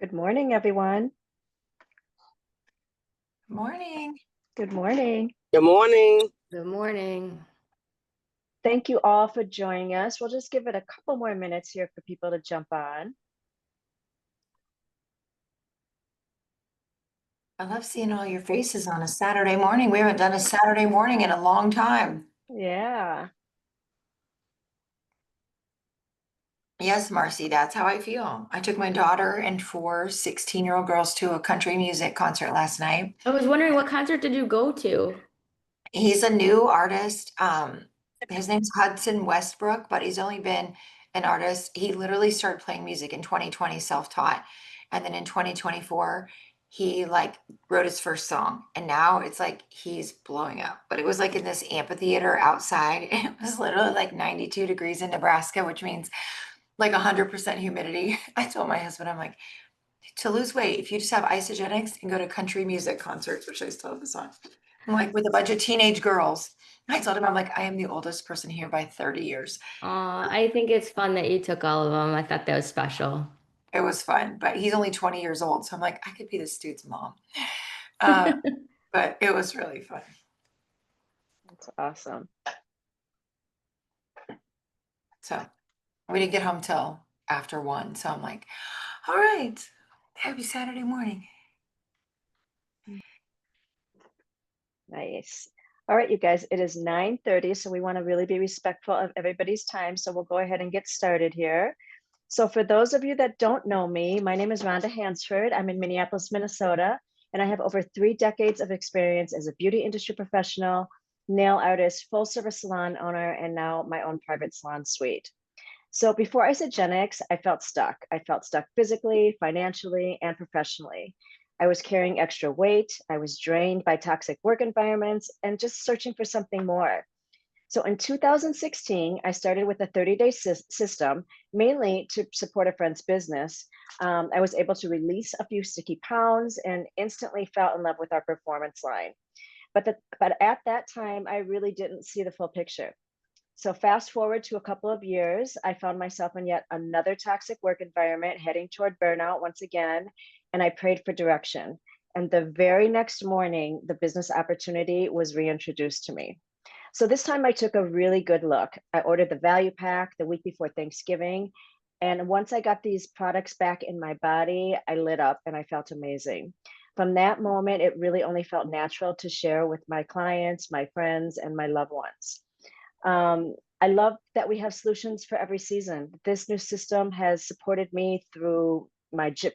Good morning, everyone. Morning. Good morning. Good morning. Good morning. Thank you all for joining us. We'll just give it a couple more minutes here for people to jump on. I love seeing all your faces on a Saturday morning. We haven't done a Saturday morning in a long time. Yeah. Yes, Marcy, that's how I feel. I took my daughter and four 16-year-old girls to a country music concert last night. I was wondering, what concert did you go to? He's a new artist. His name's Hudson Westbrook, but he's only been an artist. He literally started playing music in 2020, self-taught. And then in 2024, he wrote his first song. And now it's like he's blowing up. But it was like in this amphitheater outside. It was literally like 92 degrees in Nebraska, which means like 100% humidity. I told my husband, I'm like, to lose weight, if you just have Isagenix and go to country music concerts, which I still have this on. I'm like with a bunch of teenage girls. I told him, I'm like, I am the oldest person here by 30 years. I think it's fun that you took all of them. I thought that was special. It was fun, but he's only 20 years old. So I'm like, I could be this dude's mom. Uh, but it was really fun. That's awesome. So we didn't get home till after 1. So I'm like, all right, happy Saturday morning. Nice. All right, you guys, it is 9:30, so we want to really be respectful of everybody's time. So we'll go ahead and get started here. So for those of you that don't know me, my name is Rhonda Hansford. I'm in Minneapolis, Minnesota, and I have over 3 decades of experience as a beauty industry professional, nail artist, full service salon owner, and now my own private salon suite. So before Isagenix, I felt stuck. I felt stuck physically, financially, and professionally. I was carrying extra weight. I was drained by toxic work environments and just searching for something more. So in 2016, I started with a 30-day system, mainly to support a friend's business. I was able to release a few sticky pounds and instantly fell in love with our performance line. But at that time, I really didn't see the full picture. So fast forward to a couple of years, I found myself in yet another toxic work environment, heading toward burnout once again, and I prayed for direction. And the very next morning, the business opportunity was reintroduced to me. So this time I took a really good look. I ordered the value pack the week before Thanksgiving. And once I got these products back in my body, I lit up and I felt amazing. From that moment, it really only felt natural to share with my clients, my friends, and my loved ones. I love that we have solutions for every season. This new system has supported me through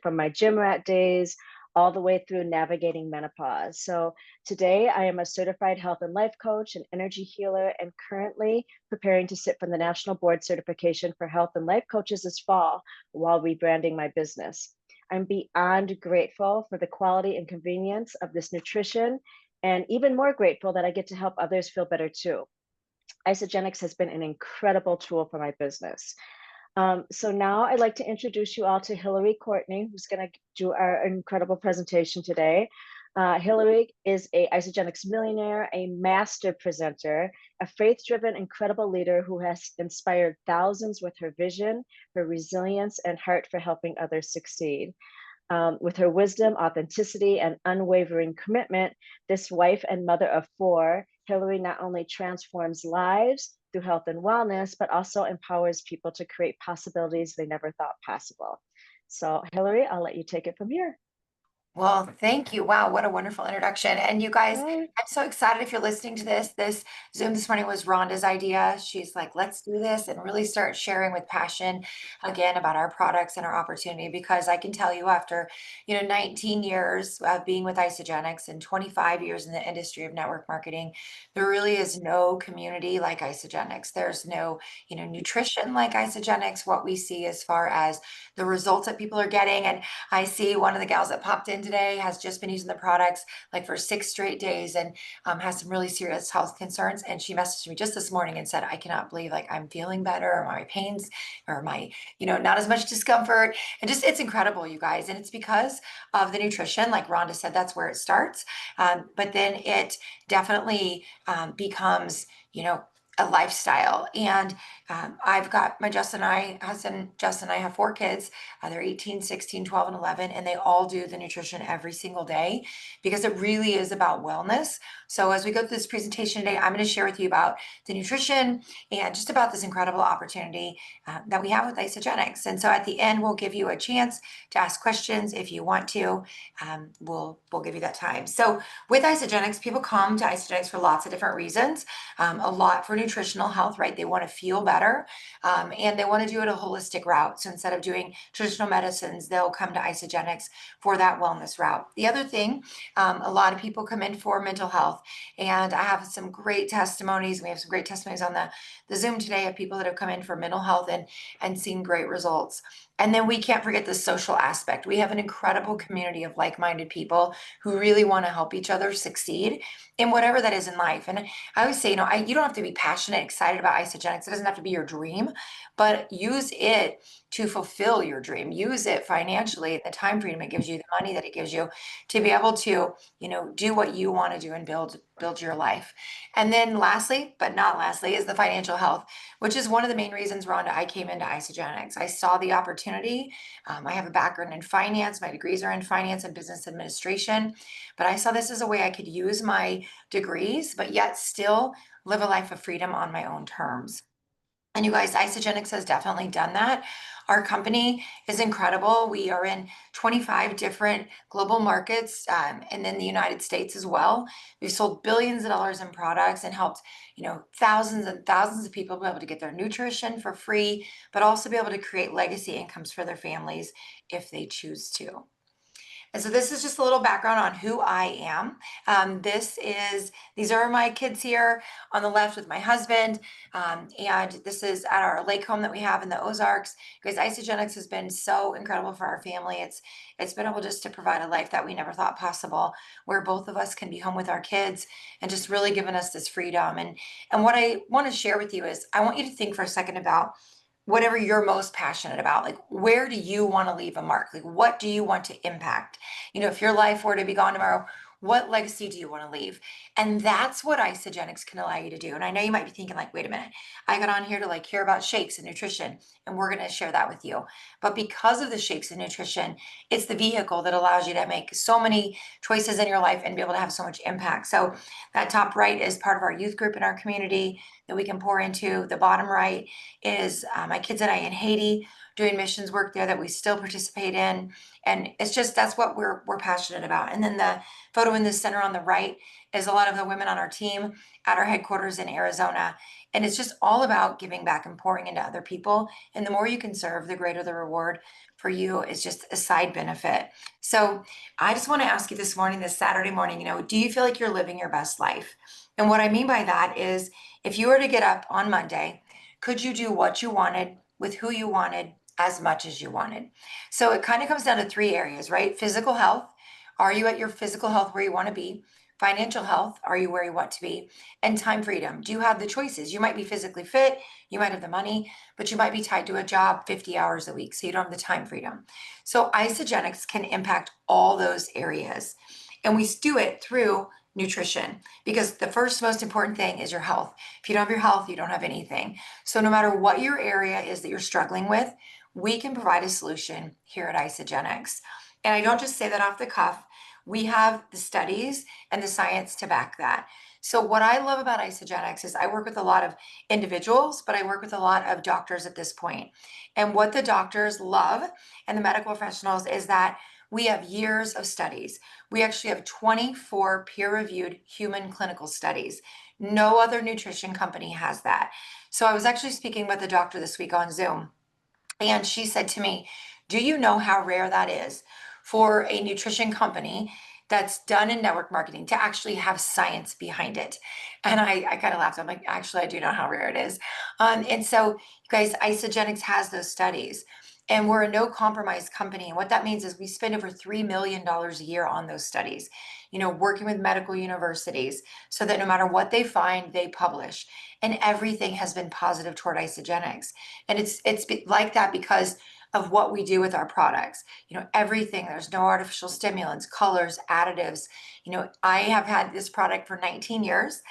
from my gym rat days all the way through navigating menopause. So today I am a certified health and life coach and energy healer, and currently preparing to sit for the national board certification for health and life coaches this fall while rebranding my business. I'm beyond grateful for the quality and convenience of this nutrition, and even more grateful that I get to help others feel better too. Isagenix has been an incredible tool for my business. So now I'd like to introduce you all to Hilary Courtney, who's going to do our incredible presentation today. Hilary is a Isagenix millionaire, a master presenter, a faith-driven, incredible leader who has inspired thousands with her vision, her resilience, and heart for helping others succeed. With her wisdom, authenticity, and unwavering commitment, this wife and mother of four, Hilary not only transforms lives through health and wellness, but also empowers people to create possibilities they never thought possible. So, Hilary, I'll let you take it from here. Well, thank you. Wow, what a wonderful introduction. And you guys, Right. I'm so excited if you're listening to this. This Zoom this morning was Rhonda's idea. She's like, let's do this and really start sharing with passion again about our products and our opportunity. Because I can tell you after, 19 years of being with Isagenix and 25 years in the industry of network marketing, there really is no community like Isagenix. There's no, nutrition like Isagenix. What we see as far as the results that people are getting. And I see one of the gals that popped in today has just been using the products like for 6 straight days and has some really serious health concerns. And she messaged me just this morning and said, I cannot believe like I'm feeling better, or my pains, or my, not as much discomfort. And just, it's incredible, you guys. And it's because of the nutrition. Like Rhonda said, that's where it starts. But then it definitely becomes, a lifestyle. And I've got my husband Justin and I have 4 kids. They're 18, 16, 12, and 11, and they all do the nutrition every single day because it really is about wellness. So as we go through this presentation today, I'm going to share with you about the nutrition and just about this incredible opportunity that we have with Isagenix. And so at the end, we'll give you a chance to ask questions if you want to. We'll give you that time. So with Isagenix, people come to Isagenix for lots of different reasons. A lot for nutritional health, right? They want to feel better, and they want to do it a holistic route. So instead of doing traditional medicines, they'll come to Isagenix for that wellness route. The other thing, a lot of people come in for mental health, and I have some great testimonies. We have some great testimonies on the Zoom today of people that have come in for mental health and seen great results. And then we can't forget the social aspect. We have an incredible community of like-minded people who really want to help each other succeed in whatever that is in life. And I always say, you don't have to be passionate, excited about Isagenix. It doesn't have to be your dream, but use it to fulfill your dream. Use it financially, the time freedom it gives you, the money that it gives you to be able to, do what you want to do and build your life. And then lastly, but not lastly, is the financial health, which is one of the main reasons, Rhonda, I came into Isagenix. I saw the opportunity. I have a background in finance. My degrees are in finance and business administration, but I saw this as a way I could use my degrees, but yet still live a life of freedom on my own terms. And you guys, Isagenix has definitely done that. Our company is incredible. We are in 25 different global markets, and in the United States as well. We've sold billions of dollars in products and helped, thousands and thousands of people be able to get their nutrition for free, but also be able to create legacy incomes for their families if they choose to. And so this is just a little background on who I am. These are my kids here on the left with my husband. And this is at our lake home that we have in the Ozarks. Because Isagenix has been so incredible for our family. It's been able just to provide a life that we never thought possible, where both of us can be home with our kids and just really giving us this freedom. And what I want to share with you is I want you to think for a second about whatever you're most passionate about. Like, where do you want to leave a mark? Like, what do you want to impact? If your life were to be gone tomorrow, what legacy do you want to leave? And that's what Isagenix can allow you to do. And I know you might be thinking, like, wait a minute, I got on here to hear about shakes and nutrition, and we're going to share that with you. But because of the shakes and nutrition, it's the vehicle that allows you to make so many choices in your life and be able to have so much impact. So that top right is part of our youth group in our community that we can pour into. The bottom right is my kids and I in Haiti doing missions work there that we still participate in. And it's just, that's what we're passionate about. And then the photo in the center on the right is a lot of the women on our team at our headquarters in Arizona. And it's just all about giving back and pouring into other people. And the more you can serve, the greater the reward for you. Is just a side benefit. So I just want to ask you this morning, this Saturday morning, do you feel like you're living your best life? And what I mean by that is, if you were to get up on Monday, could you do what you wanted with who you wanted as much as you wanted? So it kind of comes down to 3 areas, right? Physical health. Are you at your physical health where you want to be? Financial health. Are you where you want to be? And time freedom. Do you have the choices? You might be physically fit, you might have the money, but you might be tied to a job 50 hours a week, so you don't have the time freedom. So Isagenix can impact all those areas. And we do it through nutrition, because the first most important thing is your health. If you don't have your health, you don't have anything. So no matter what your area is that you're struggling with, we can provide a solution here at Isagenix. And I don't just say that off the cuff. We have the studies and the science to back that. So what I love about Isagenix is I work with a lot of individuals, but I work with a lot of doctors at this point. And what the doctors love and the medical professionals is that we have years of studies. We actually have 24 peer-reviewed human clinical studies. No other nutrition company has that. So I was actually speaking with a doctor this week on Zoom, and she said to me, do you know how rare that is for a nutrition company that's done in network marketing to actually have science behind it? And I kind of laughed. I'm like, actually, I do know how rare it is. And so, you guys, Isagenix has those studies. And we're a no compromise company. And what that means is we spend over $3 million a year on those studies, working with medical universities so that no matter what they find, they publish. And everything has been positive toward Isagenix. And it's like that because of what we do with our products. You know, everything, there's no artificial stimulants, colors, additives. You know, I have had this product for 19 years.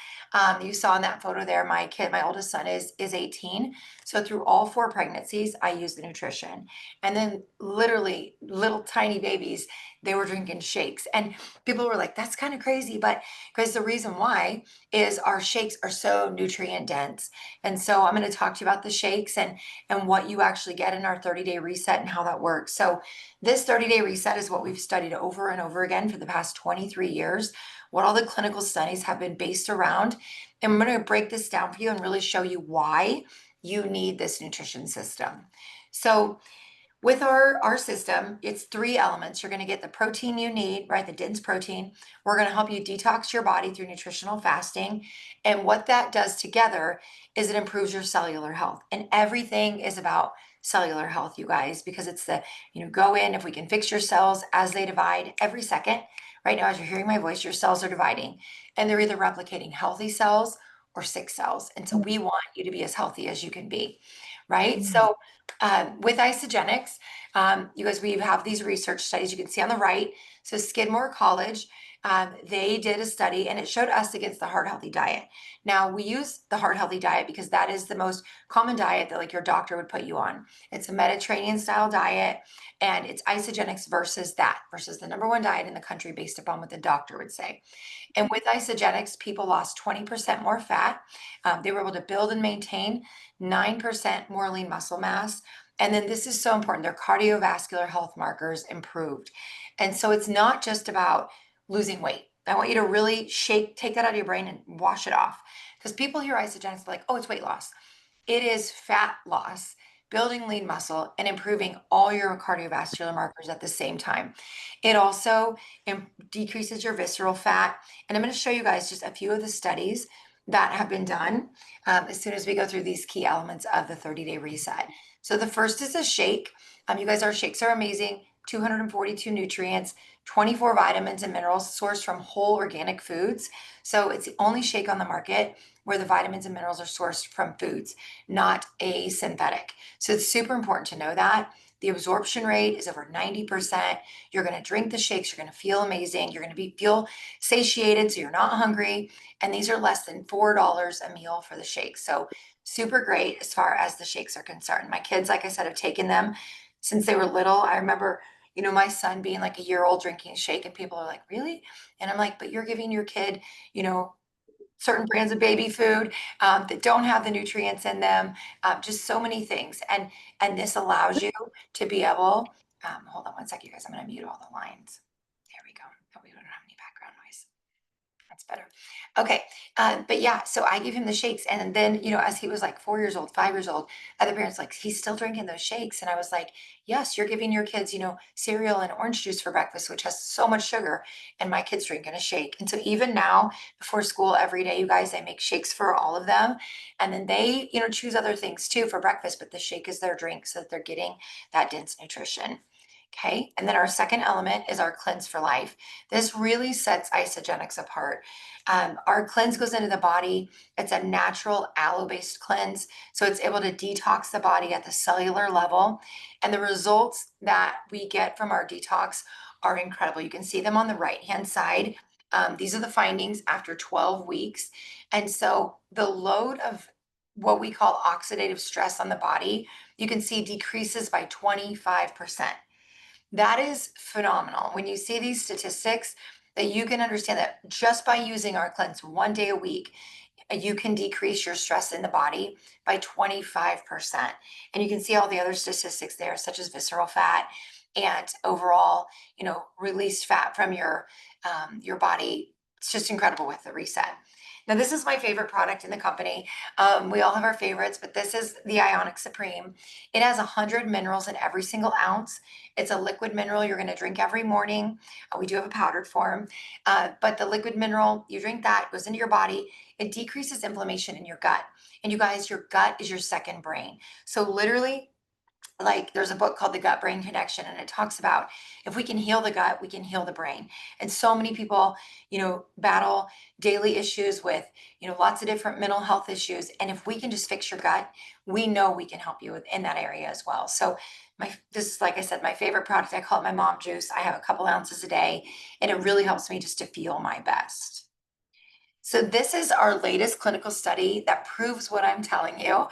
You saw in that photo there, my kid, my oldest son is 18. So through all 4 pregnancies, I use the nutrition. And then literally little tiny babies, they were drinking shakes. And people were like, that's kind of crazy. But because the reason why is our shakes are so nutrient dense. And so I'm going to talk to you about the shakes and what you actually get in our 30-day reset and how that works. So this 30-day reset is what we've studied over and over again for the past 23 years, what all the clinical studies have been based around. And I'm going to break this down for you and really show you why you need this nutrition system. So with our system, it's 3 elements. You're going to get the protein you need, right? The dense protein. We're going to help you detox your body through nutritional fasting. And what that does together is it improves your cellular health. And everything is about cellular health, you guys, because it's the, go in, if we can fix your cells as they divide every second. Right now, as you're hearing my voice, your cells are dividing and they're either replicating healthy cells or sick cells. And so we want you to be as healthy as you can be, right? So with Isagenix, you guys, we have these research studies you can see on the right. So Skidmore College, they did a study and it showed us against the heart healthy diet. Now we use the heart healthy diet because that is the most common diet that like your doctor would put you on. It's a Mediterranean style diet and it's Isagenix versus the number 1 diet in the country based upon what the doctor would say. And with Isagenix, people lost 20% more fat. They were able to build and maintain 9% more lean muscle mass. And then this is so important, their cardiovascular health markers improved. And so it's not just about losing weight. I want you to really take that out of your brain and wash it off. Because people hear Isagenix like, oh, it's weight loss. It is fat loss, building lean muscle, and improving all your cardiovascular markers at the same time. It also decreases your visceral fat. And I'm going to show you guys just a few of the studies that have been done as soon as we go through these key elements of the 30-day reset. So the first is a shake. You guys, our shakes are amazing. 242 nutrients, 24 vitamins and minerals sourced from whole organic foods. So it's the only shake on the market where the vitamins and minerals are sourced from foods, not a synthetic. So it's super important to know that. The absorption rate is over 90%. You're going to drink the shakes. You're going to feel amazing. You're going to feel satiated, so you're not hungry. And these are less than $4 a meal for the shakes. So super great as far as the shakes are concerned. My kids, like I said, have taken them since they were little. I remember, my son being like a year old drinking shake and people are like, really? And I'm like, but you're giving your kid, certain brands of baby food that don't have the nutrients in them, just so many things. And this allows you to be able, hold on one second, you guys, I'm gonna mute all the lines. There we go. Oh, we don't have any background noise. That's better. Okay. But yeah, so I gave him the shakes. And then, as he was like 4 years old, 5 years old, other parents like, he's still drinking those shakes. And I was like, yes, you're giving your kids, cereal and orange juice for breakfast, which has so much sugar. And my kids drinking a shake. And so even now before school every day, you guys, I make shakes for all of them. And then they, choose other things too for breakfast, but the shake is their drink so that they're getting that dense nutrition. Okay, and then our second element is our cleanse for life. This really sets Isagenix apart. Our cleanse goes into the body. It's a natural aloe-based cleanse, so it's able to detox the body at the cellular level. And the results that we get from our detox are incredible. You can see them on the right-hand side. These are the findings after 12 weeks. And so the load of what we call oxidative stress on the body, you can see decreases by 25%. That is phenomenal. When you see these statistics, that you can understand that just by using our cleanse 1 day a week, you can decrease your stress in the body by 25%. And you can see all the other statistics there, such as visceral fat and overall, released fat from your body. It's just incredible with the reset. Now, this is my favorite product in the company. We all have our favorites, but this is the Ionic Supreme. It has 100 minerals in every single ounce. It's a liquid mineral you're going to drink every morning. We do have a powdered form, but the liquid mineral, you drink that, goes into your body. It decreases inflammation in your gut. And you guys, your gut is your second brain. So literally, like there's a book called The Gut Brain Connection, and it talks about if we can heal the gut, we can heal the brain. And so many people, battle daily issues with, lots of different mental health issues. And if we can just fix your gut, we know we can help you in that area as well. So this is, like I said, my favorite product. I call it my mom juice. I have a couple ounces a day, and it really helps me just to feel my best. So this is our latest clinical study that proves what I'm telling you.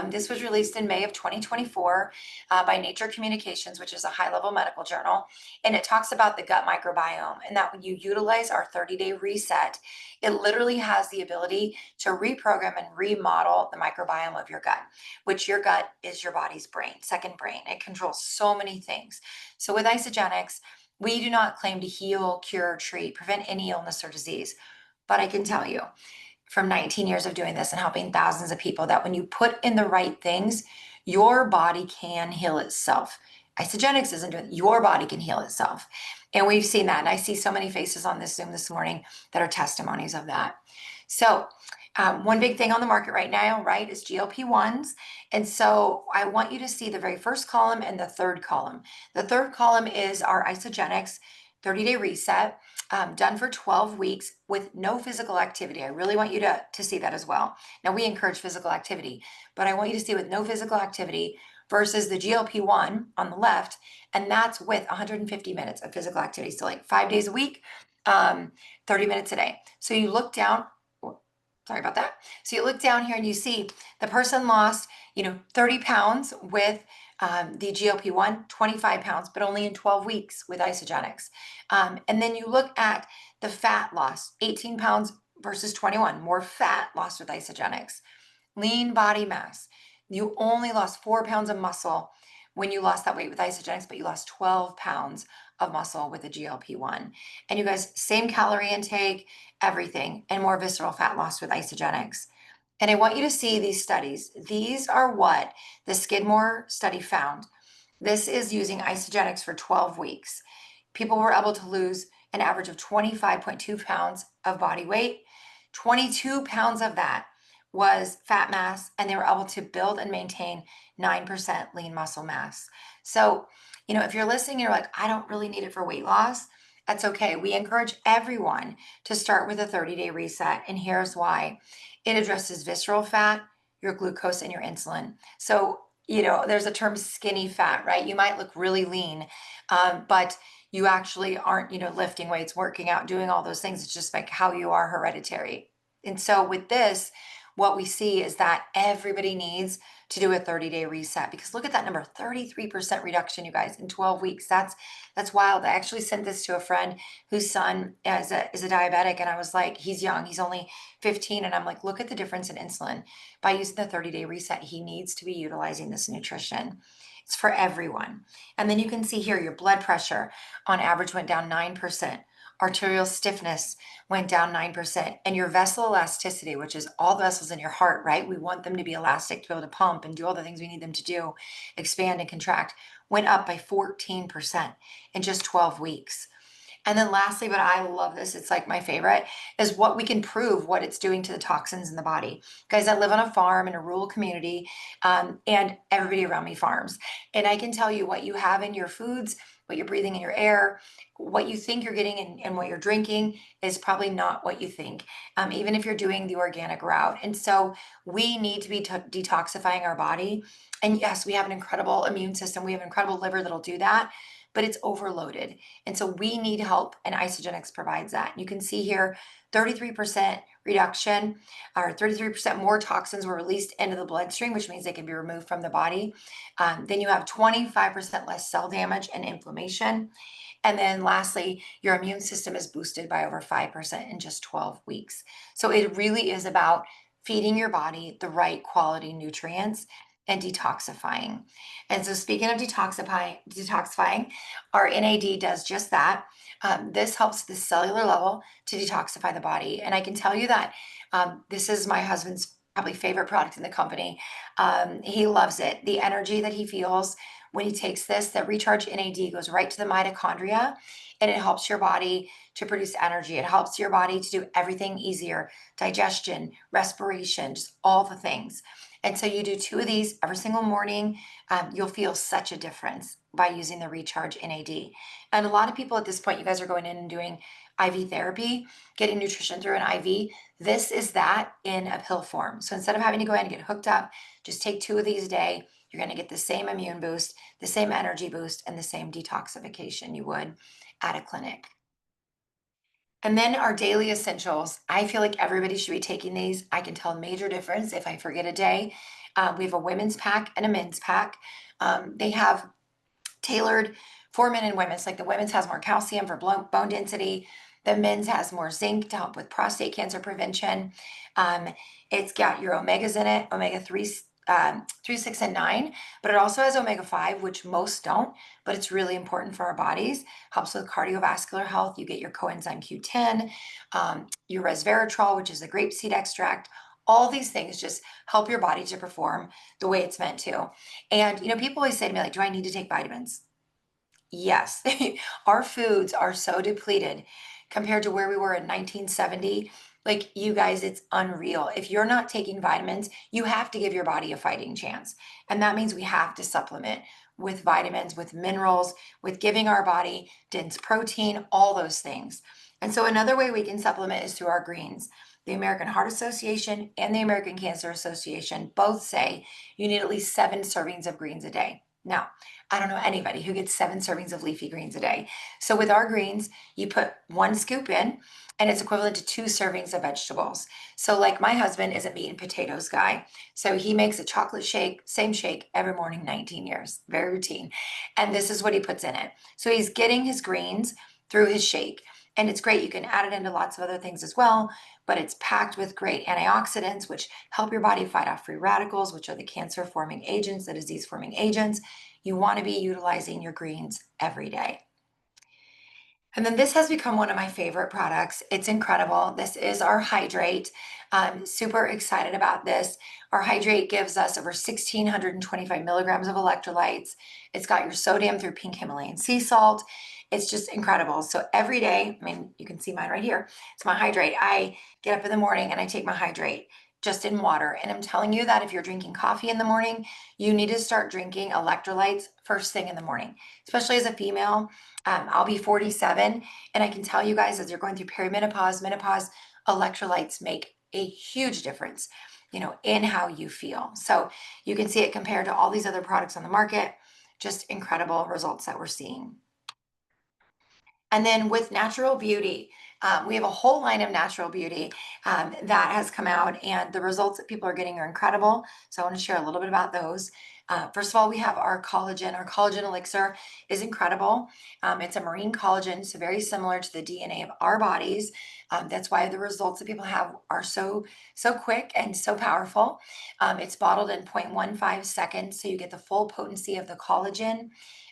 This was released in May of 2024 by Nature Communications, which is a high-level medical journal, and it talks about the gut microbiome, and that when you utilize our 30-day reset, it literally has the ability to reprogram and remodel the microbiome of your gut, which your gut is your body's brain, second brain. It controls so many things. So with Isagenix, we do not claim to heal, cure, treat, prevent any illness or disease. But I can tell you from 19 years of doing this and helping thousands of people that when you put in the right things, your body can heal itself. Isagenix isn't doing it. Your body can heal itself. And we've seen that. And I see so many faces on this Zoom this morning that are testimonies of that. So one big thing on the market right now, right, is GLP-1s. And so I want you to see the very first column and the third column. The third column is our Isagenix 30-day reset. Done for 12 weeks with no physical activity. I really want you to see that as well. Now, we encourage physical activity, but I want you to see with no physical activity versus the GLP-1 on the left, and that's with 150 minutes of physical activity. So like 5 days a week, 30 minutes a day. So you look down, sorry about that. So you look down here and you see the person lost, 30 pounds with the GLP-1, 25 pounds, but only in 12 weeks with Isagenix. And then you look at the fat loss, 18 pounds versus 21, more fat lost with Isagenix. Lean body mass, you only lost 4 pounds of muscle when you lost that weight with Isagenix, but you lost 12 pounds of muscle with the GLP-1. And you guys, same calorie intake, everything, and more visceral fat loss with Isagenix. And I want you to see these studies. These are what the Skidmore study found. This is using Isagenix for 12 weeks. People were able to lose an average of 25.2 pounds of body weight. 22 pounds of that was fat mass, and they were able to build and maintain 9% lean muscle mass. So, if you're listening, you're like, I don't really need it for weight loss. That's okay. We encourage everyone to start with a 30-day reset, and here's why. It addresses visceral fat, your glucose, and your insulin. So, there's a term skinny fat, right? You might look really lean, but you actually aren't, lifting weights, working out, doing all those things. It's just like how you are hereditary. And so with this, what we see is that everybody needs to do a 30-day reset, because look at that number, 33% reduction, you guys, in 12 weeks. That's wild. I actually sent this to a friend whose son is a diabetic, and I was like, he's young, he's only 15, and I'm like, look at the difference in insulin. By using the 30-day reset, he needs to be utilizing this nutrition. It's for everyone. And then you can see here your blood pressure on average went down 9%. Arterial stiffness went down 9%. And your vessel elasticity, which is all the vessels in your heart, right? We want them to be elastic to be able to pump and do all the things we need them to do, expand and contract, went up by 14% in just 12 weeks. And then lastly, but I love this, it's like my favorite, is what we can prove what it's doing to the toxins in the body. Guys, I live on a farm in a rural community, and everybody around me farms. And I can tell you what you have in your foods, what you're breathing in your air, what you think you're getting and what you're drinking is probably not what you think, even if you're doing the organic route. And so we need to be detoxifying our body. And yes, we have an incredible immune system. We have an incredible liver that'll do that, but it's overloaded. And so we need help, and Isagenix provides that. You can see here 33% reduction, or 33% more toxins were released into the bloodstream, which means they can be removed from the body. Then you have 25% less cell damage and inflammation. And then lastly, your immune system is boosted by over 5% in just 12 weeks. So it really is about feeding your body the right quality nutrients and detoxifying. And so speaking of detoxifying, our NAD does just that. This helps the cellular level to detoxify the body. And I can tell you that this is my husband's probably favorite product in the company. He loves it. The energy that he feels when he takes this, that recharge NAD goes right to the mitochondria, and it helps your body to produce energy. It helps your body to do everything easier, digestion, respiration, just all the things. And so you do 2 of these every single morning. You'll feel such a difference by using the Recharge NAD. And a lot of people at this point, you guys are going in and doing IV therapy, getting nutrition through an IV. This is that in a pill form. So instead of having to go in and get hooked up, just take 2 of these a day. You're going to get the same immune boost, the same energy boost, and the same detoxification you would at a clinic. And then our daily essentials. I feel like everybody should be taking these. I can tell a major difference if I forget a day. We have a women's pack and a men's pack. They have tailored for men and women's. Like the women's has more calcium for bone density. The men's has more zinc to help with prostate cancer prevention. Um, it's got your omegas in it, omega 3, 3, 6, and 9, but it also has omega 5, which most don't, but it's really important for our bodies. Helps with cardiovascular health. You get your coenzyme Q10, your resveratrol, which is a grapeseed extract. All these things just help your body to perform the way it's meant to. And, people always say to me, like, do I need to take vitamins? Yes, our foods are so depleted compared to where we were in 1970. Like, you guys, it's unreal. If you're not taking vitamins, you have to give your body a fighting chance. And that means we have to supplement with vitamins, with minerals, with giving our body dense protein, all those things. And so, another way we can supplement is through our greens. The American Heart Association and the American Cancer Association both say you need at least 7 servings of greens a day. Now, I don't know anybody who gets 7 servings of leafy greens a day. So with our greens, you put 1 scoop in, and it's equivalent to 2 servings of vegetables. So like my husband is a meat and potatoes guy. So he makes a chocolate shake, same shake every morning, 19 years, very routine. And this is what he puts in it. So he's getting his greens through his shake. And it's great. You can add it into lots of other things as well, but it's packed with great antioxidants, which help your body fight off free radicals, which are the cancer forming agents, the disease forming agents. You want to be utilizing your greens every day. And then this has become one of my favorite products. It's incredible. This is our Hydrate. I'm super excited about this. Our Hydrate gives us over 1,625 milligrams of electrolytes. It's got your sodium through pink Himalayan sea salt. It's just incredible. So every day, I mean, you can see mine right here. It's my Hydrate. I get up in the morning and I take my Hydrate just in water. And I'm telling you that if you're drinking coffee in the morning, you need to start drinking electrolytes first thing in the morning, especially as a female. I'll be 47, and I can tell you guys, as you're going through perimenopause, menopause, electrolytes make a huge difference, in how you feel. So you can see it compared to all these other products on the market, just incredible results that we're seeing. And then with natural beauty, we have a whole line of natural beauty that has come out, and the results that people are getting are incredible. So I want to share a little bit about those. First of all, we have our collagen. Our collagen elixir is incredible. It's a marine collagen, so very similar to the DNA of our bodies. That's why the results that people have are so quick and so powerful. It's bottled in 0.15 seconds, so you get the full potency of the collagen.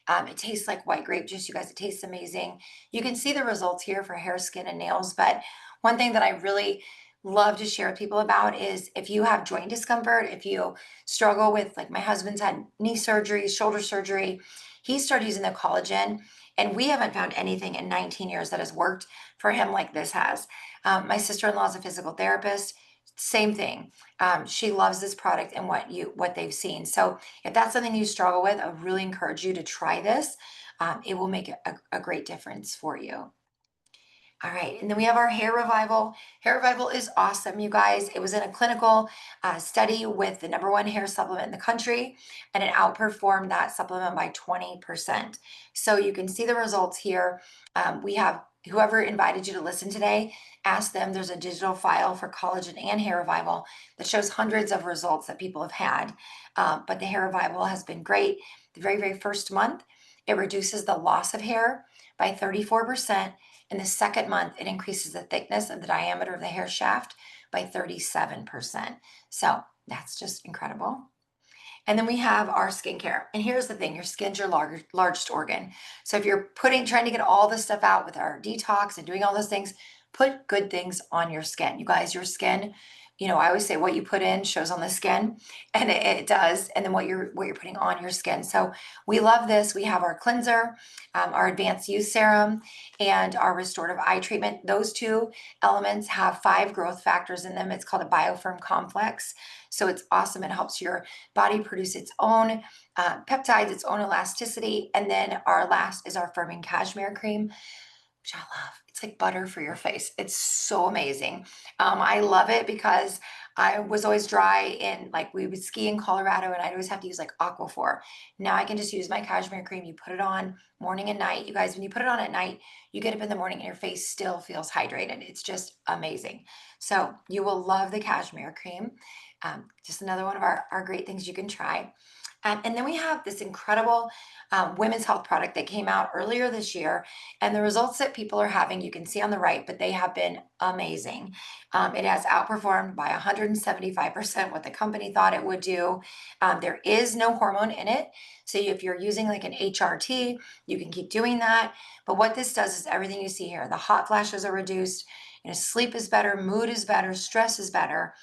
It tastes like white grape juice, you guys. It tastes amazing. You can see the results here for hair, skin, and nails. But one thing that I really love to share with people about is if you have joint discomfort, if you struggle with, like my husband's had knee surgery, shoulder surgery, he started using the collagen, and we haven't found anything in 19 years that has worked for him like this has. My sister-in-law is a physical therapist. Same thing. She loves this product and what they've seen. So if that's something you struggle with, I really encourage you to try this. It will make a great difference for you. All right, and then we have our hair revival. Hair revival is awesome, you guys. It was in a clinical study with the #1 hair supplement in the country, and it outperformed that supplement by 20%. So you can see the results here. We have whoever invited you to listen today, ask them. There's a digital file for collagen and hair revival that shows hundreds of results that people have had. But the hair revival has been great. The very, very first month, it reduces the loss of hair by 34%. In the second month, it increases the thickness of the diameter of the hair shaft by 37%. So that's just incredible. And then we have our skincare. And here's the thing, your skin's your largest organ. So if you're trying to get all this stuff out with our detox and doing all those things, put good things on your skin. You guys, your skin you know, I always say what you put in shows on the skin, and it does. And then what you're putting on your skin. So we love this. We have our cleanser, our advanced youth serum, and our restorative eye treatment. Those two elements have 5 growth factors in them. It's called a biofirm complex. So it's awesome. It helps your body produce its own peptides, its own elasticity. And then our last is our firming cashmere cream, which I love. It's like butter for your face. It's so amazing. I love it because I was always dry and like we would ski in Colorado and I'd always have to use like Aquaphor. Now I can just use my cashmere cream. You put it on morning and night. You guys, when you put it on at night, you get up in the morning and your face still feels hydrated. It's just amazing. So you will love the cashmere cream. Just another one of our great things you can try. And then we have this incredible women's health product that came out earlier this year. And the results that people are having, you can see on the right, but they have been amazing. It has outperformed by 175% what the company thought it would do. There is no hormone in it. So if you're using like an HRT, you can keep doing that. But what this does is everything you see here. The hot flashes are reduced, you know, sleep is better, mood is better, stress is better.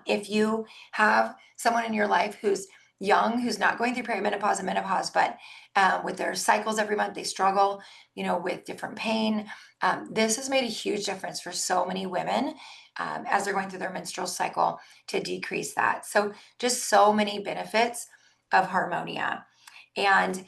If you have someone in your life who's young, who's not going through perimenopause and menopause, but with their cycles every month, they struggle, you know, with different pain. This has made a huge difference for so many women as they're going through their menstrual cycle to decrease that. So just so many benefits of Harmonia. And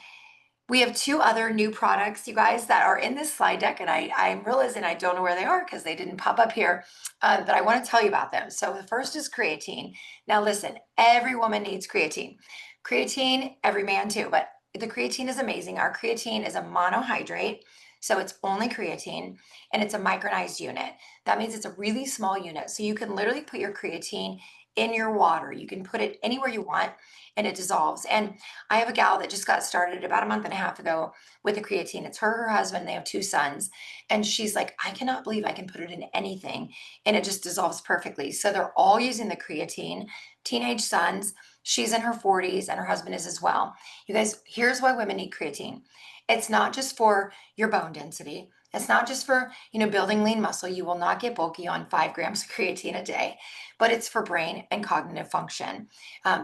we have 2 other new products, you guys, that are in this slide deck, and I'm realizing I don't know where they are because they didn't pop up here, but I want to tell you about them. So the first is creatine. Now listen, every woman needs creatine. Creatine, every man too, but the creatine is amazing. Our creatine is a monohydrate, so it's only creatine, and it's a micronized unit. That means it's a really small unit, so you can literally put your creatine in your water. You can put it anywhere you want, and it dissolves. And I have a gal that just got started about a month and a half ago with the creatine. It's her husband, they have 2 sons. And she's like, I cannot believe I can put it in anything and it just dissolves perfectly. So they're all using the creatine, teenage sons. She's in her 40s and her husband is as well. You guys, here's why women need creatine. It's not just for your bone density. It's not just for, you know, building lean muscle. You will not get bulky on 5 grams of creatine a day, but it's for brain and cognitive function.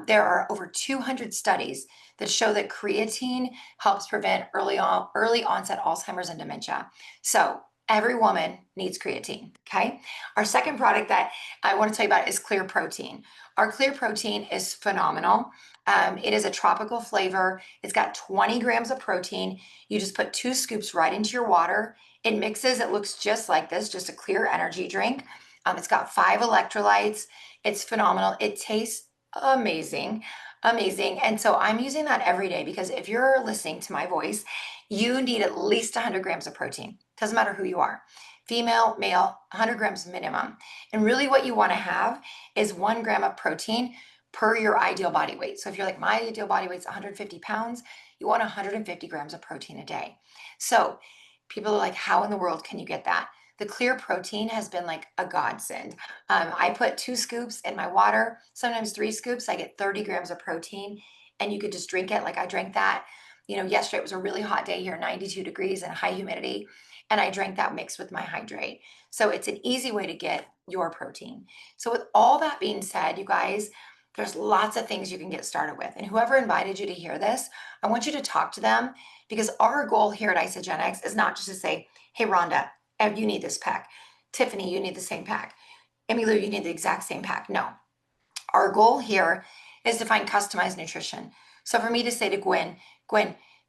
There are over 200 studies that show that creatine helps prevent early onset Alzheimer's and dementia. So every woman needs creatine, okay? Our second product that I want to tell you about is Clear Protein. Our Clear Protein is phenomenal. It is a tropical flavor. It's got 20 grams of protein. You just put 2 scoops right into your water. It mixes, it looks just like this, just a clear energy drink. It's got 5 electrolytes. It's phenomenal. It tastes amazing, amazing. And so I'm using that every day because if you're listening to my voice, you need at least 100 grams of protein. Doesn't matter who you are, female, male, 100 grams minimum. And really what you want to have is 1 gram of protein per your ideal body weight. So if you're like, my ideal body weight's 150 pounds, you want 150 grams of protein a day. So people are like, how in the world can you get that? The Clear Protein has been like a godsend. I put 2 scoops in my water, sometimes 3 scoops. I get 30 grams of protein, and you could just drink it. Like I drank that, you know, yesterday it was a really hot day here, 92 degrees and high humidity, and I drank that mixed with my hydrate. So it's an easy way to get your protein. So with all that being said, you guys, there's lots of things you can get started with. And whoever invited you to hear this, I want you to talk to them because our goal here at Isagenix is not just to say, hey, Rhonda, you need this pack. Tiffany, you need the same pack. Emmylou, you need the exact same pack. No. Our goal here is to find customized nutrition. So for me to say to Gwen,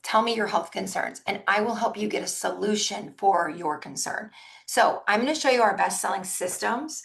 tell me your health concerns, and I will help you get a solution for your concern. So I'm going to show you our best-selling systems,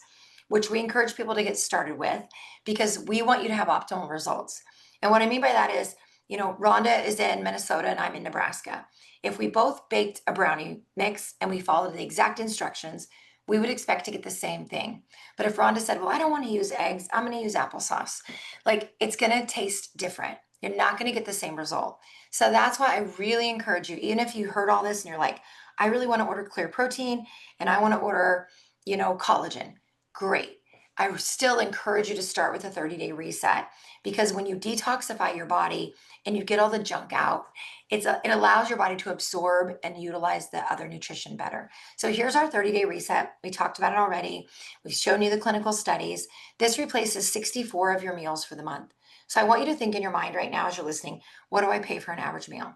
which we encourage people to get started with because we want you to have optimal results. And what I mean by that is, you know, Rhonda is in Minnesota and I'm in Nebraska. If we both baked a brownie mix and we followed the exact instructions, we would expect to get the same thing. But if Rhonda said, well, I don't want to use eggs, I'm going to use applesauce, like it's going to taste different. You're not going to get the same result. So that's why I really encourage you, even if you heard all this and you're like, I really want to order Clear Protein and I want to order, you know, collagen. Great. I still encourage you to start with a 30-day reset, because when you detoxify your body and you get all the junk out, it allows your body to absorb and utilize the other nutrition better. So here's our 30-day reset. We talked about it already. We've shown you the clinical studies. This replaces 64 of your meals for the month. So I want you to think in your mind right now as you're listening, what do I pay for an average meal?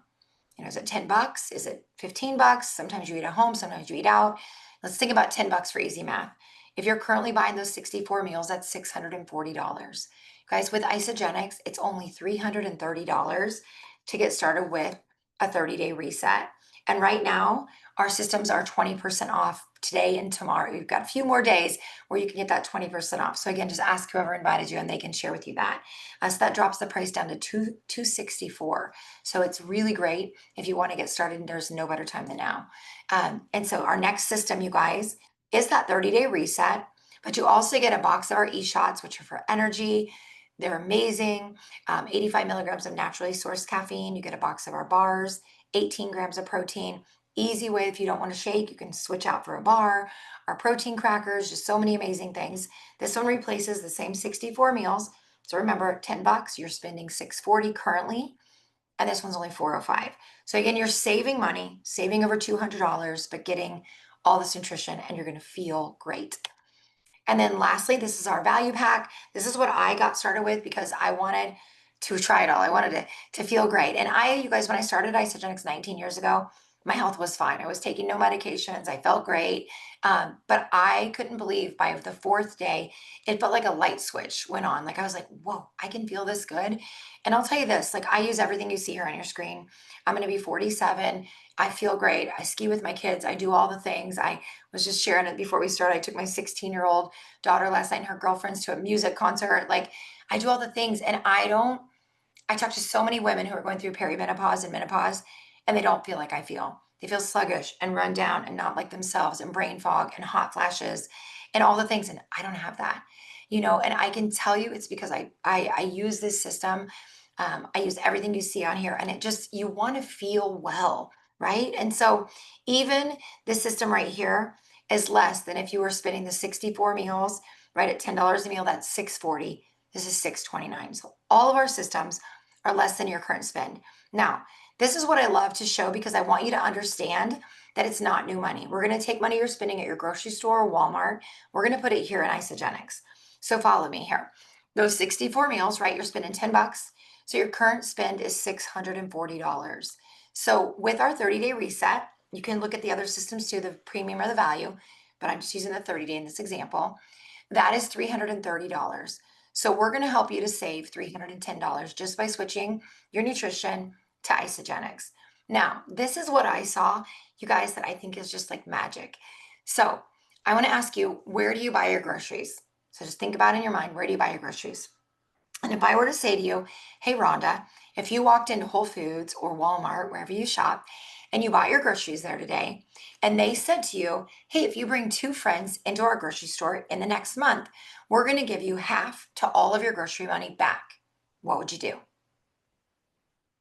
Is it 10 bucks? Is it 15 bucks? Sometimes you eat at home, sometimes you eat out. Let's think about 10 bucks for easy math. If you're currently buying those 64 meals, that's $640. Guys, with Isagenix, it's only $330 to get started with a 30-day reset. And right now, our systems are 20% off today and tomorrow. We've got a few more days where you can get that 20% off. So again, just ask whoever invited you and they can share with you that. So that drops the price down to $264. So it's really great if you want to get started, and there's no better time than now. And so our next system, you guys, is that 30-day reset, but you also get a box of our e-shots, which are for energy. They're amazing. 85 milligrams of naturally sourced caffeine. You get a box of our bars, 18 grams of protein. Easy way, if you don't want to shake, you can switch out for a bar. Our protein crackers, just so many amazing things. This one replaces the same 64 meals. So remember, 10 bucks, you're spending $640 currently, and this one's only $405. So again, you're saving money, saving over $200, but getting all this nutrition, and you're going to feel great. And then lastly, this is our value pack. This is what I got started with because I wanted to try it all. I wanted to feel great. And you guys, when I started Isagenix 19 years ago, my health was fine. I was taking no medications. I felt great. But I couldn't believe by the fourth day, it felt like a light switch went on. Like I was like, whoa, I can feel this good. And I'll tell you this, like I use everything you see here on your screen. I'm going to be 47. I feel great. I ski with my kids. I do all the things. I was just sharing it before we started. I took my 16-year-old daughter last night and her girlfriends to a music concert. Like I do all the things, and I talk to so many women who are going through perimenopause and menopause, and they don't feel like I feel. They feel sluggish and run down and not like themselves, and brain fog and hot flashes and all the things. And I don't have that, and I can tell you it's because I use this system. I use everything you see on here, and you want to feel well, right? And so even this system right here is less than if you were spending the 64 meals, right, at $10 a meal. That's $640. This is $629. So all of our systems are less than your current spend. Now, this is what I love to show because I want you to understand that it's not new money. We're going to take money you're spending at your grocery store or Walmart. We're going to put it here in Isagenix. So follow me here. Those 64 meals, right? You're spending 10 bucks. So your current spend is $640. So with our 30-day reset, you can look at the other systems too, the premium or the value, but I'm just using the 30-day in this example. That is $330. So we're going to help you to save $310 just by switching your nutrition to Isagenix. Now, this is what I saw, you guys, that I think is just like magic. So I want to ask you, where do you buy your groceries? So just think about it in your mind, where do you buy your groceries? And if I were to say to you, hey, Rhonda, if you walked into Whole Foods or Walmart, wherever you shop, and you bought your groceries there today, and they said to you, hey, if you bring 2 friends into our grocery store in the next month, we're going to give you half to all of your grocery money back. What would you do?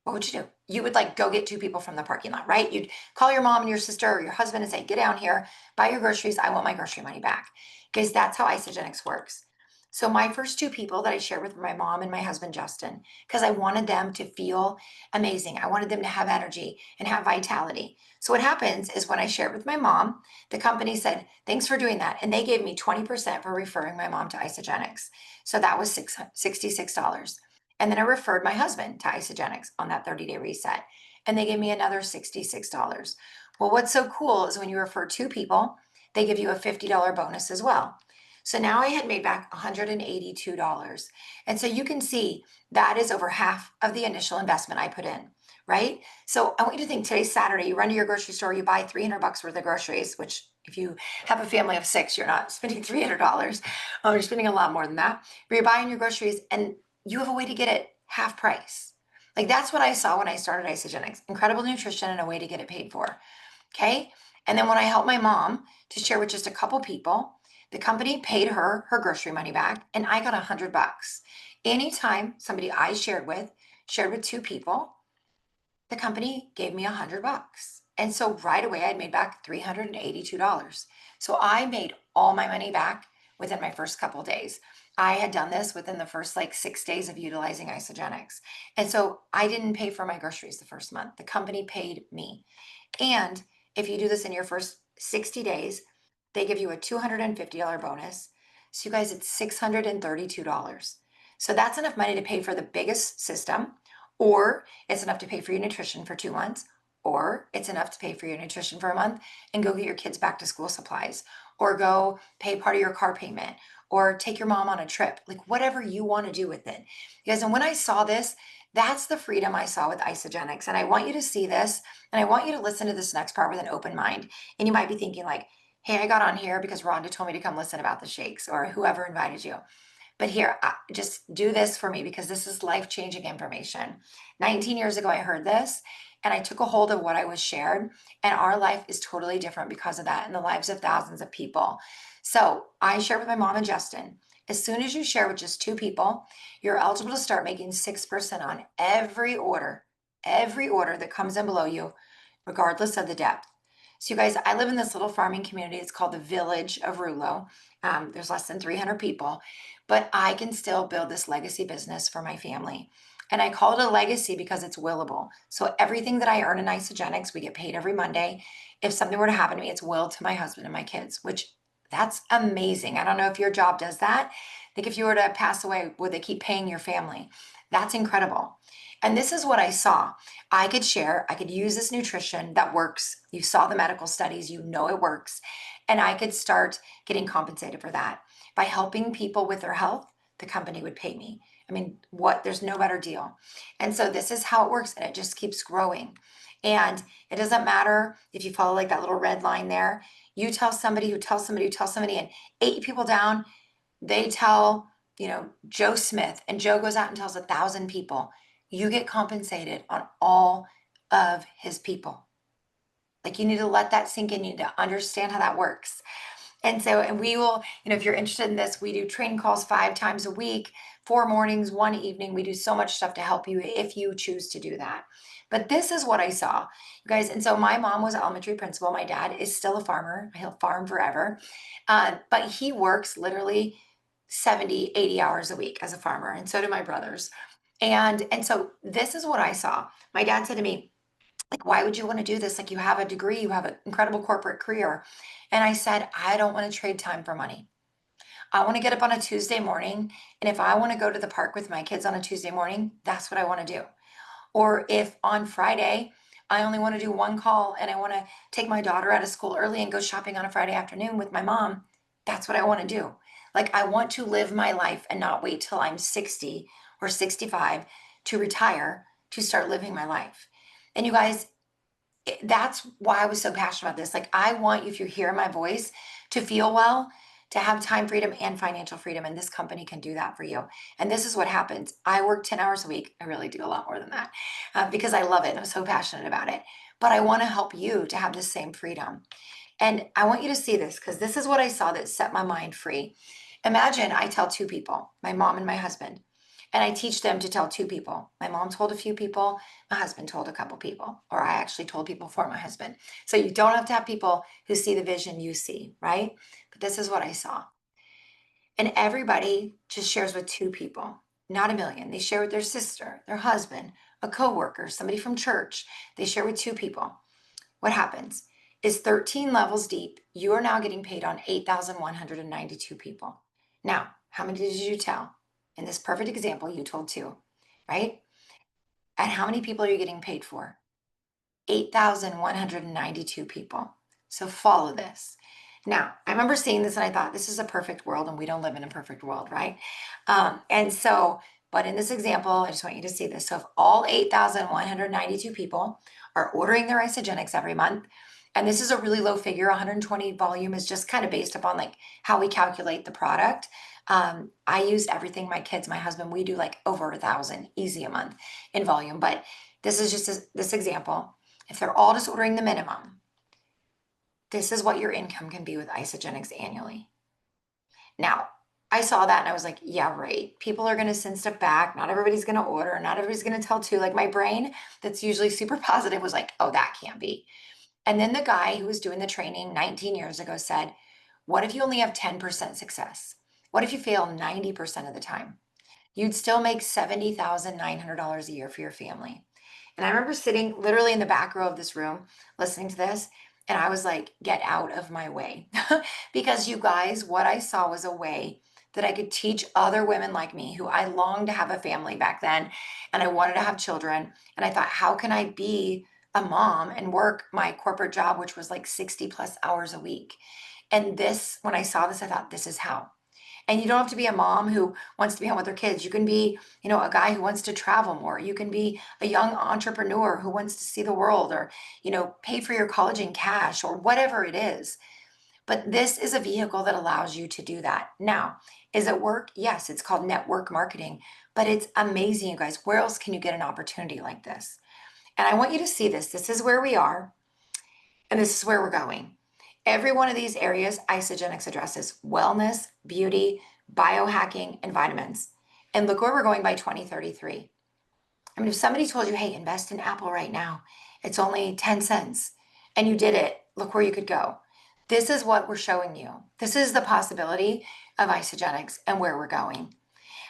What would you do? You would go get 2 people from the parking lot, right? You'd call your mom and your sister or your husband and say, get down here, buy your groceries. I want my grocery money back. Because that's how Isagenix works. So my first 2 people that I shared with my mom and my husband, Justin, because I wanted them to feel amazing. I wanted them to have energy and have vitality. So what happens is when I shared with my mom, the company said, thanks for doing that. And they gave me 20% for referring my mom to Isagenix. So that was $66. And then I referred my husband to Isagenix on that 30-day reset. And they gave me another $66. Well, what's so cool is when you refer 2 people, they give you a $50 bonus as well. So now I had made back $182. And so you can see that is over half of the initial investment I put in, right? So I want you to think today's Saturday, you run to your grocery store, you buy $300 worth of groceries, which if you have a family of 6, you're not spending $300. You're spending a lot more than that. But you're buying your groceries and you have a way to get it half price. That's what I saw when I started Isagenix. Incredible nutrition and a way to get it paid for. Okay. And then when I helped my mom to share with just a couple people, the company paid her grocery money back, and I got $100. Anytime somebody I shared with 2 people, the company gave me $100. And so right away, I'd made back $382. So I made all my money back within my first couple days. I had done this within the first like 6 days of utilizing Isagenix. And so I didn't pay for my groceries the first month. The company paid me. And if you do this in your first 60 days, they give you a $250 bonus. So you guys, it's $632. So that's enough money to pay for the biggest system, or it's enough to pay for your nutrition for 2 months, or it's enough to pay for your nutrition for a month and go get your kids back to school supplies, or go pay part of your car payment, or take your mom on a trip, like whatever you want to do with it. You guys, and when I saw this, that's the freedom I saw with Isagenix. And I want you to see this, and I want you to listen to this next part with an open mind. And you might be thinking like, hey, I got on here because Rhonda told me to come listen about the shakes, or whoever invited you. But here, just do this for me because this is life-changing information. 19 years ago, I heard this and I took a hold of what I was shared, and our life is totally different because of that, and the lives of thousands of people. So I shared with my mom and Justin. As soon as you share with just 2 people, you're eligible to start making 6% on every order that comes in below you, regardless of the depth. So you guys, I live in this little farming community. It's called the Village of Rulo. There's less than 300 people, but I can still build this legacy business for my family. And I call it a legacy because it's willable. So everything that I earn in Isagenix, we get paid every Monday. If something were to happen to me, it's willed to my husband and my kids, which that's amazing. I don't know if your job does that. Like if you were to pass away, would they keep paying your family? That's incredible. And this is what I saw. I could share, I could use this nutrition that works. You saw the medical studies, you know it works. And I could start getting compensated for that. By helping people with their health, the company would pay me. I mean, there's no better deal. And so this is how it works, and it just keeps growing. And it doesn't matter if you follow like that little red line there. You tell somebody who tells somebody who tells somebody, and 8 people down, they tell, Joe Smith, and Joe goes out and tells 1,000 people. You get compensated on all of his people. Like you need to let that sink in. You need to understand how that works. And we will, if you're interested in this, we do training calls 5 times a week, 4 mornings, 1 evening. We do so much stuff to help you if you choose to do that. But this is what I saw, you guys. And so my mom was an elementary principal. My dad is still a farmer. He'll farm forever. But he works literally 70, 80 hours a week as a farmer. And so do my brothers. And so this is what I saw. My dad said to me, like, why would you want to do this? Like, you have a degree, you have an incredible corporate career. And I said, I don't want to trade time for money. I want to get up on a Tuesday morning. And if I want to go to the park with my kids on a Tuesday morning, that's what I want to do. Or if on Friday, I only want to do 1 call and I want to take my daughter out of school early and go shopping on a Friday afternoon with my mom, that's what I want to do. Like, I want to live my life and not wait till I'm 60 or 65 to retire to start living my life. And you guys, that's why I was so passionate about this. Like, I want you, if you hear my voice, to feel well, to have time freedom and financial freedom. And this company can do that for you. And this is what happens. I work 10 hours a week. I really do a lot more than that because I love it. I'm so passionate about it. But I want to help you to have the same freedom. And I want you to see this because this is what I saw that set my mind free. Imagine I tell 2 people, my mom and my husband, and I teach them to tell 2 people. My mom told a few people, my husband told a couple people, or I actually told people for my husband. So you don't have to have people who see the vision you see, right? But this is what I saw. And everybody just shares with 2 people, not a million. They share with their sister, their husband, a coworker, somebody from church. They share with 2 people. What happens is 13 levels deep, you are now getting paid on 8,192 people. Now, how many did you tell? In this perfect example, you told 2, right? And how many people are you getting paid for? 8,192 people. So follow this. Now, I remember seeing this and I thought, this is a perfect world, and we don't live in a perfect world, right? But in this example, I just want you to see this. So if all 8,192 people are ordering their Isagenix every month, and this is a really low figure, 120 volume is just kind of based upon like how we calculate the product. I use everything, my kids, my husband, we do like over 1,000 easy a month in volume. But this is just this example. If they're all just ordering the minimum, this is what your income can be with Isagenix annually. Now, I saw that and I was like, yeah, right. People are going to send stuff back. Not everybody's going to order. Not everybody's going to tell 2. Like my brain that's usually super positive was like, oh, that can't be. And then the guy who was doing the training 19 years ago said, What if you only have 10% success? What if you fail 90% of the time? You'd still make $70,900 a year for your family. And I remember sitting literally in the back row of this room listening to this, and I was like, get out of my way. Because you guys, what I saw was a way that I could teach other women like me who I longed to have a family back then, and I wanted to have children. And I thought, how can I be a mom and work my corporate job, which was like 60 plus hours a week? And this, when I saw this, I thought, this is how. And you don't have to be a mom who wants to be home with her kids. You can be, a guy who wants to travel more. You can be a young entrepreneur who wants to see the world, or, pay for your college in cash, or whatever it is. But this is a vehicle that allows you to do that. Now, is it work? Yes, it's called network marketing, but it's amazing, you guys. Where else can you get an opportunity like this? And I want you to see this. This is where we are, and this is where we're going. Every one of these areas, Isagenix addresses wellness, beauty, biohacking, and vitamins. And look where we're going by 2033. I mean, if somebody told you, hey, invest in Apple right now, it's only 10 cents, and you did it, look where you could go. This is what we're showing you. This is the possibility of Isagenix and where we're going.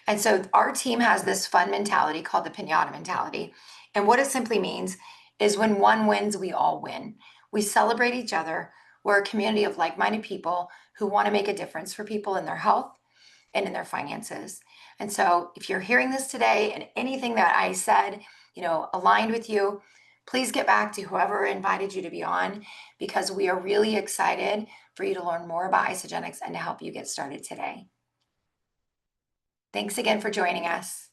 And so our team has this fun mentality called the pinata mentality. And what it simply means is when one wins, we all win. We celebrate each other. We're a community of like-minded people who want to make a difference for people in their health and in their finances. And so if you're hearing this today and anything that I said, aligned with you, please get back to whoever invited you to be on, because we are really excited for you to learn more about Isagenix and to help you get started today. Thanks again for joining us.